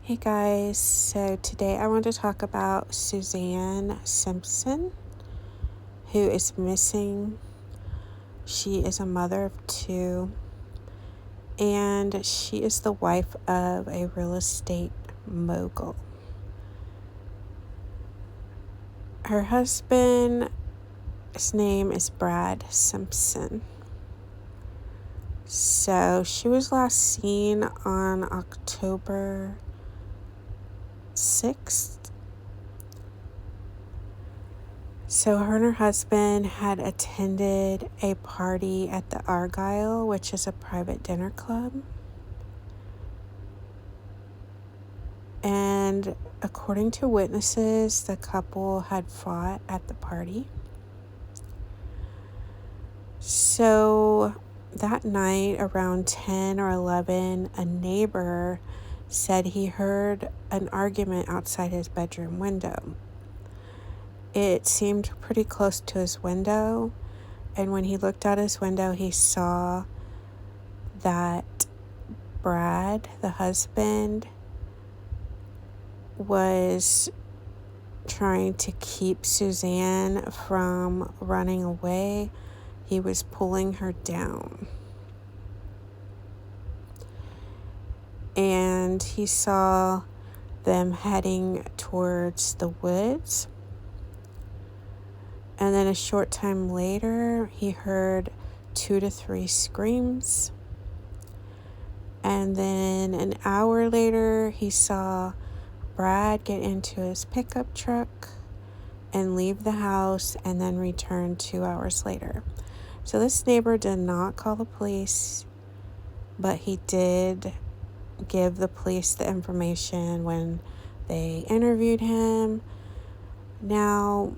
Hey guys, so today I want to talk about Suzanne Simpson, who is missing. She is a mother of two, and she is the wife of a real estate mogul. Her husband, his name is Brad Simpson. So she was last seen on October 6th. So her and her husband had attended a party at the Argyle, which is a private dinner club. And according to witnesses, the couple had fought at the party. So that night around 10 or 11, a neighbor said he heard an argument outside his bedroom window. It seemed pretty close to his window, and when he looked out his window, he saw that Brad, the husband, was trying to keep Suzanne from running away. He was pulling her down. And he saw them heading towards the woods. And then a short time later, he heard 2 to 3 screams. And then an hour later, he saw Brad get into his pickup truck and leave the house and then return 2 hours later. So this neighbor did not call the police, but he did give the police the information when they interviewed him. Now,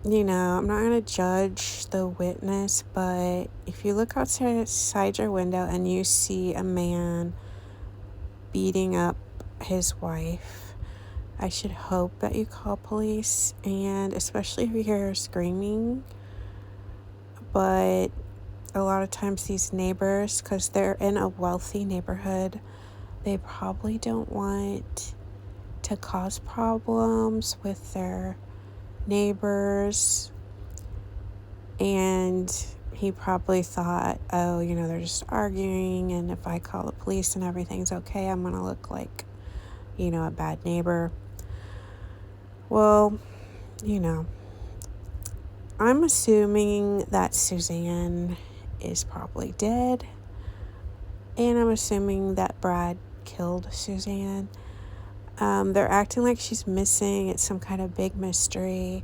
I'm not going to judge the witness, but if you look outside your window and you see a man beating up his wife, I should hope that you call police, and especially if you hear her screaming. But a lot of times these neighbors, because they're in a wealthy neighborhood, they probably don't want to cause problems with their neighbors, and he probably thought, they're just arguing, and if I call the police and everything's okay, I'm gonna look like, a bad neighbor. Well, I'm assuming that Suzanne is probably dead, and I'm assuming that Brad killed Suzanne. They're acting like she's missing. It's some kind of big mystery.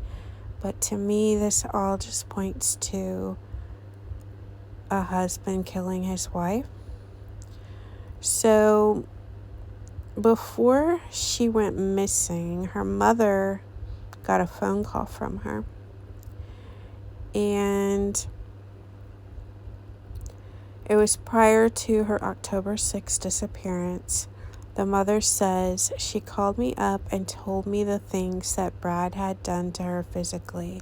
But to me, this all just points to a husband killing his wife. So before she went missing, her mother got a phone call from her. And it was prior to her October 6th disappearance. The mother says, she called me up and told me the things that Brad had done to her physically.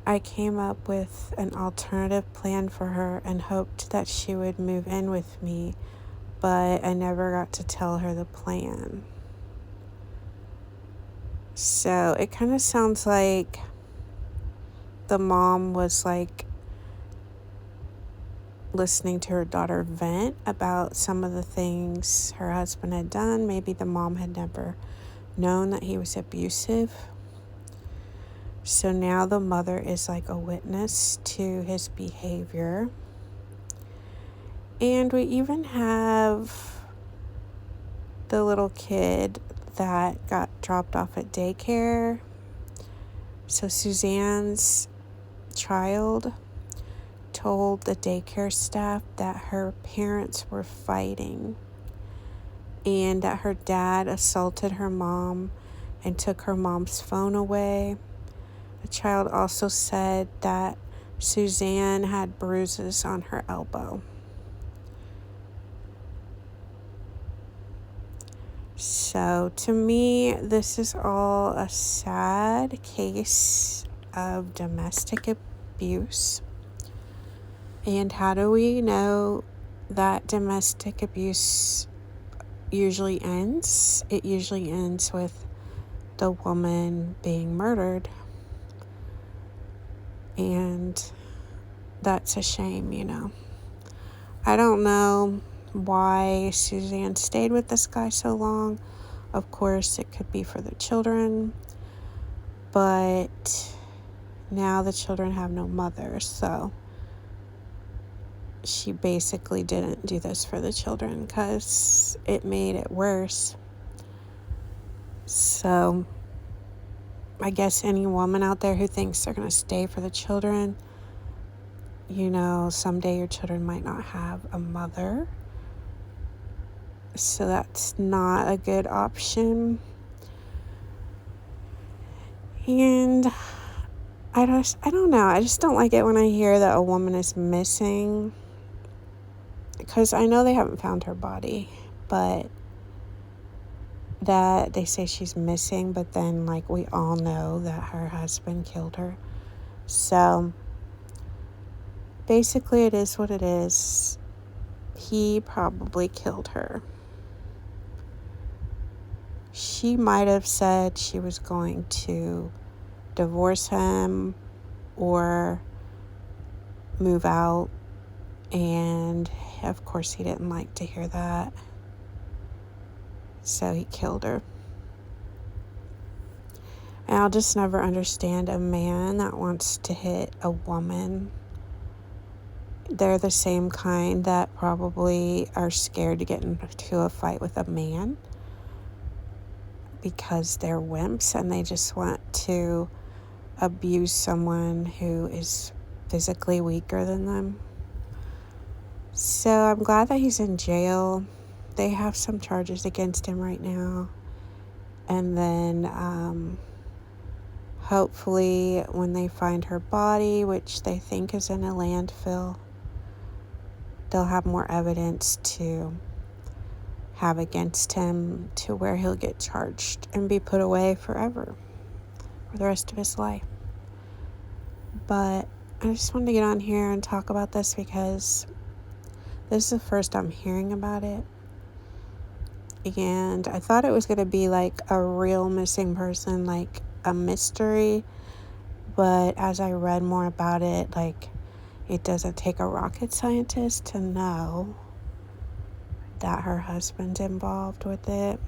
I came up with an alternative plan for her and hoped that she would move in with me, but I never got to tell her the plan. So it kind of sounds like the mom was listening to her daughter vent about some of the things her husband had done. Maybe the mom had never known that he was abusive. So now the mother is like a witness to his behavior. And we even have the little kid that got dropped off at daycare. So Suzanne's child told the daycare staff that her parents were fighting and that her dad assaulted her mom and took her mom's phone away. The child also said that Suzanne had bruises on her elbow. So to me, this is all a sad case of domestic abuse. And how do we know that domestic abuse usually ends. It usually ends with the woman being murdered. And that's a shame, you know. I don't know why Suzanne stayed with this guy so long. Of course, it could be for the children. But now the children have no mother, so she basically didn't do this for the children because it made it worse. So I guess any woman out there who thinks they're going to stay for the children, you know, someday your children might not have a mother. So that's not a good option. And I don't know. I just don't like it when I hear that a woman is missing. Because I know they haven't found her body, but that they say she's missing, but then, like, we all know that her husband killed her. So, basically, it is what it is. He probably killed her. She might have said she was going to divorce him or move out, and of course he didn't like to hear that, so he killed her. And I'll just never understand a man that wants to hit a woman. They're the same kind that probably are scared to get into a fight with a man because they're wimps and they just want to abuse someone who is physically weaker than them. So I'm glad that he's in jail. They have some charges against him right now. And then hopefully when they find her body, which they think is in a landfill, they'll have more evidence to have against him to where he'll get charged and be put away forever for the rest of his life. But I just wanted to get on here and talk about this because this is the first I'm hearing about it. And I thought it was going to be like a real missing person, like a mystery. But as I read more about it, like, it doesn't take a rocket scientist to know that her husband's involved with it.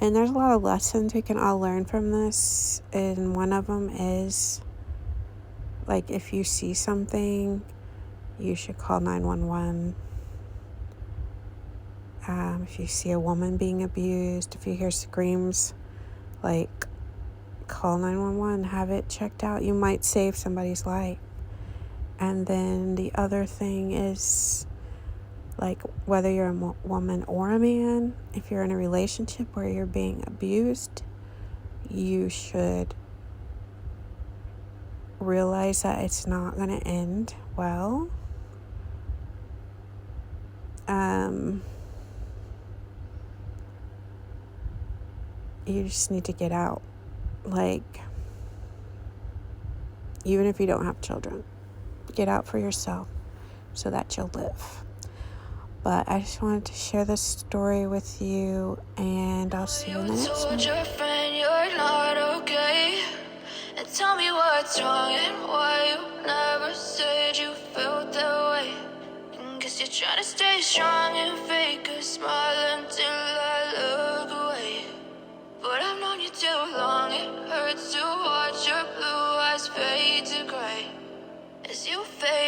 And there's a lot of lessons we can all learn from this. And one of them is, like, if you see something, you should call 911. If you see a woman being abused, if you hear screams, like, call 911, have it checked out. You might save somebody's life. And then the other thing is, like, whether you're a woman or a man, if you're in a relationship where you're being abused, you should realize that it's not going to end well. You just need to get out. Like, even if you don't have children, get out for yourself so that you'll live. But I just wanted to share this story with you, and I'll see you in the next one. Your friend you're not okay, and tell me what's wrong and why you never said you felt that way. And guess you're trying to stay strong and fake a smile until I look away. But I've known you too long, it hurts to watch your blue eyes fade to gray as you fade.